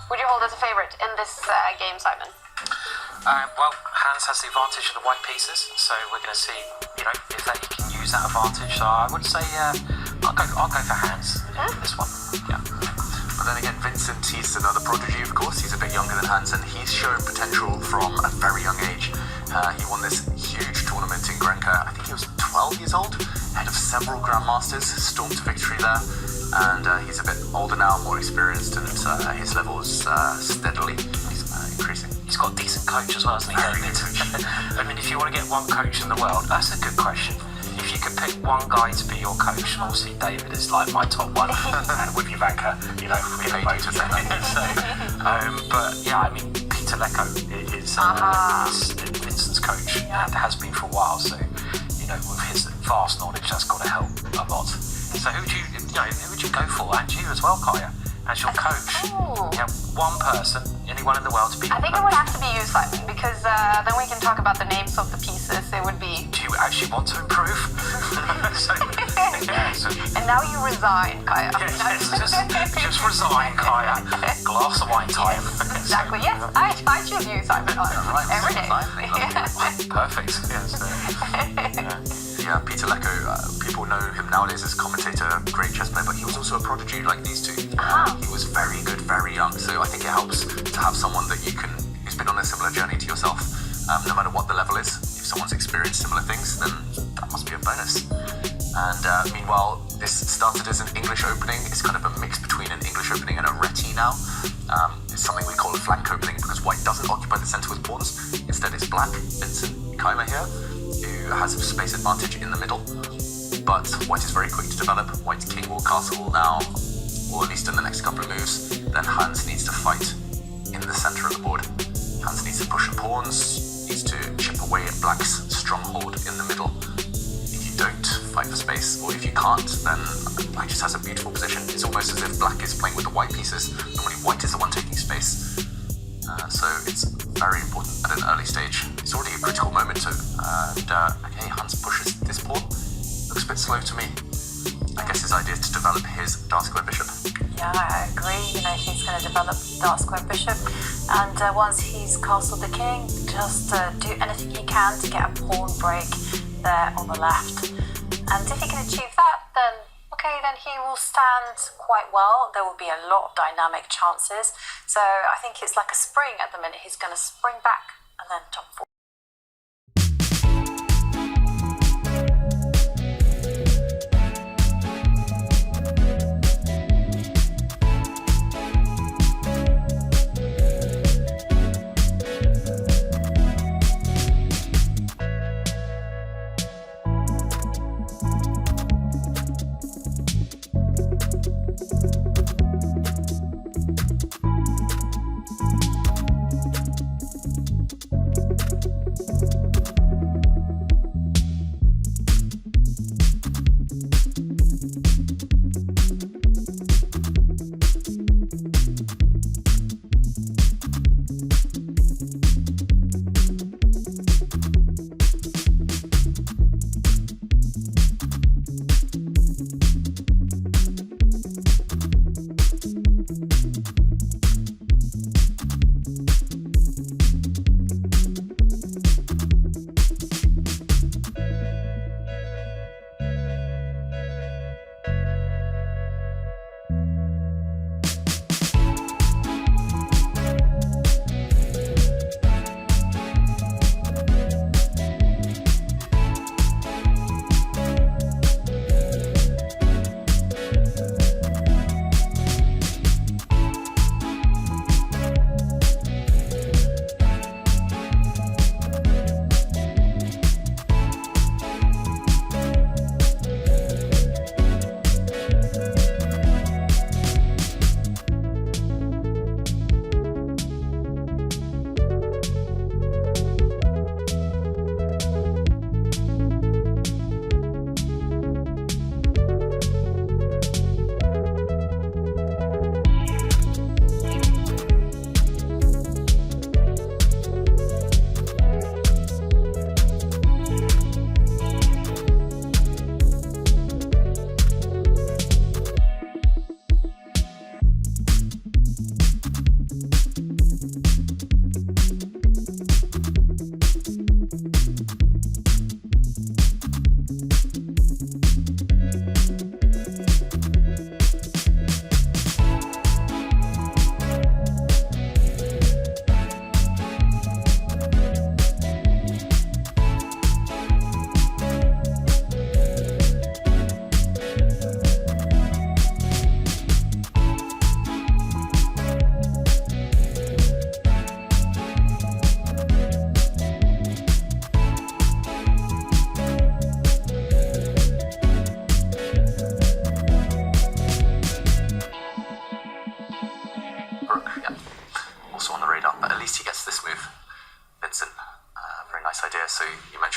would you hold as a favourite in this game, Simon? Well, Hans has the advantage of the white pieces, so we're going to see, if he can use that advantage. So I would say I'll go for Hans in this one. Yeah. But then again, Vincent, he's another prodigy, of course. He's a bit younger than Hans, and he's shown potential from a very young age. He won this huge tournament in Grenka. I think he was 12 years old, head of several Grandmasters, stormed to victory there. And he's a bit older now, more experienced, and his level's steadily increasing. He's got a decent coach as well, hasn't he? Very good coach. I mean, if you want to get one coach in the world, that's a good question. If you could pick one guy to be your coach, obviously David is like my top one, and with Ivanka, we have both. So, but yeah, I mean, Peter Lecco is Vincent's coach and has been for a while. So, with his vast knowledge, that's got to help a lot. So, who would you go for, and you as well, Kaya, as your coach? One person, anyone in the world to be. I think it would have to be you, Simon, because then we can talk about the names of the pieces. It would be. Do you actually want to improve? And now you resign, Kaya. Just resign, Kaya. Glass of wine time. Exactly. Yes, I choose you, Simon. Every day. Perfect. Yes. Yeah, Peter Lecco, people know him nowadays as commentator, great chess player, but he was also a prodigy like these two. He was very good, very young, so I think it helps to have someone that who's been on a similar journey to yourself, no matter what the level is. If someone's experienced similar things, then that must be a bonus. And meanwhile, this started as an English opening. It's kind of a mix between an English opening and a reti now. It's something we call a flank opening because white doesn't occupy the center with pawns. Instead, it's black. Vincent Keymer here, who has a space advantage in the middle. But white is very quick to develop. White's king will castle now, or at least in the next couple of moves. Then Hans needs to fight in the center of the board. Hans needs to push the pawns, needs to chip away at black's stronghold in the middle. If you don't fight for space, or if you can't, then black just has a beautiful position. It's almost as if black is playing with the white pieces. Normally white is the one taking space. So it's very important at an early stage. It's already a critical moment, okay, Hans pushes this pawn. Looks a bit slow to me. I guess his idea is to develop his dark square bishop. Yeah, I agree. He's going to develop dark square bishop, and once he's castled the king, just do anything he can to get a pawn break there on the left. And if he can achieve that, then he will stand quite well. There will be a lot of dynamic chances. So I think it's like a spring at the minute. He's going to spring back and then top four.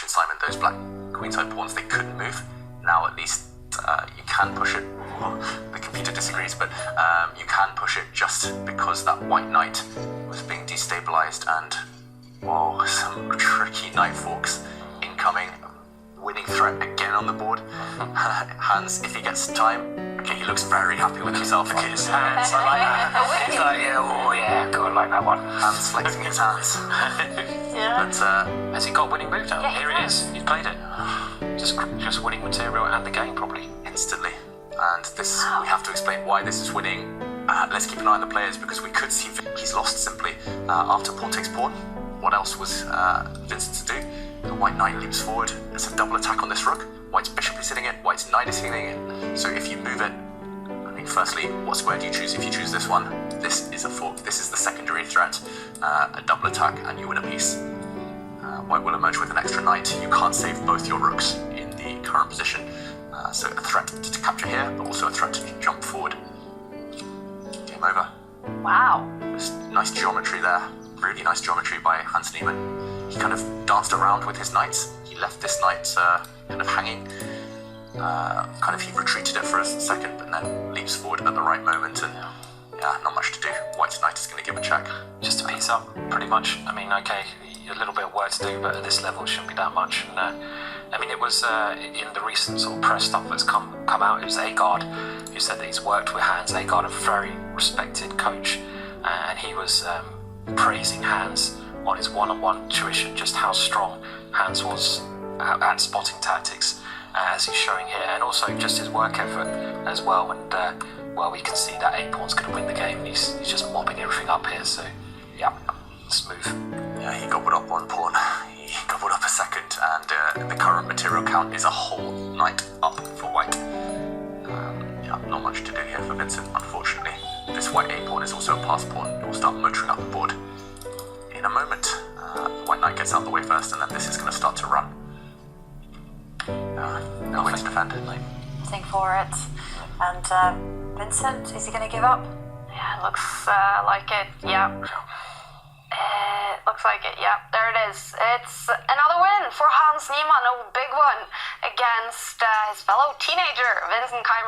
mentioned, Simon, those black queenside pawns, they couldn't move. Now at least you can push it. Well, the computer disagrees, but you can push it just because that white knight was being destabilized, and some tricky knight forks incoming. Winning threat again on the board. Hans, if he gets time, okay, he looks very happy with himself. Look at his hands. I like that. He's like, yeah, good, I like that one. Hans flexing his hands. Yeah. But has he got winning move down? Yeah, Here it is. He's played it. Just winning material and the game probably. instantly. And this, we have to explain why this is winning. Let's keep an eye on the players, because we could see he's lost simply after pawn takes pawn. What else was Vincent to do? The white knight leaps forward. It's a double attack on this rook. White's bishop is hitting it. White's knight is hitting it. So if you move it, I mean, firstly, what square do you choose? If you choose this one, this is a fork. This is the secondary threat. A double attack, and you win a piece. White will emerge with an extra knight. You can't save both your rooks in the current position. So a threat to capture here, but also a threat to jump forward. Game over. Wow. Just nice geometry there. Really nice geometry by Hans Niemann. He kind of danced around with his knights. He left this knight kind of hanging. He retreated it for a second, and then leaps forward at the right moment. And yeah, not much to do. White's knight is going to give a check. Just a piece up, pretty much. I mean, okay, a little bit of work to do, but at this level it shouldn't be that much. And I mean, it was in the recent sort of press stuff that's come out. It was Agard who said that he's worked with Hans. Agard, a very respected coach, and he was praising Hans on his one-on-one tuition, just how strong Hans was at spotting tactics, as he's showing here, and also just his work effort as well. And we can see that 8 pawn's going to win the game, and he's just mopping everything up here. So yeah, smooth. Yeah, he gobbled up 1 pawn. He gobbled up a second, and the current material count is a whole knight up for white. Not much to do here for Vincent, unfortunately. This white 8 pawn is also a pass pawn. It will start motoring up the board in a moment. The white knight gets out of the way first, and then this is going to start to run. No way to defend it. Nothing for it. And Vincent, is he going to give up? Yeah, it looks like it. Yeah. It looks like it. Yeah, there it is. It's another win for Hans Niemann, a big one against his fellow teenager, Vincent Keymer.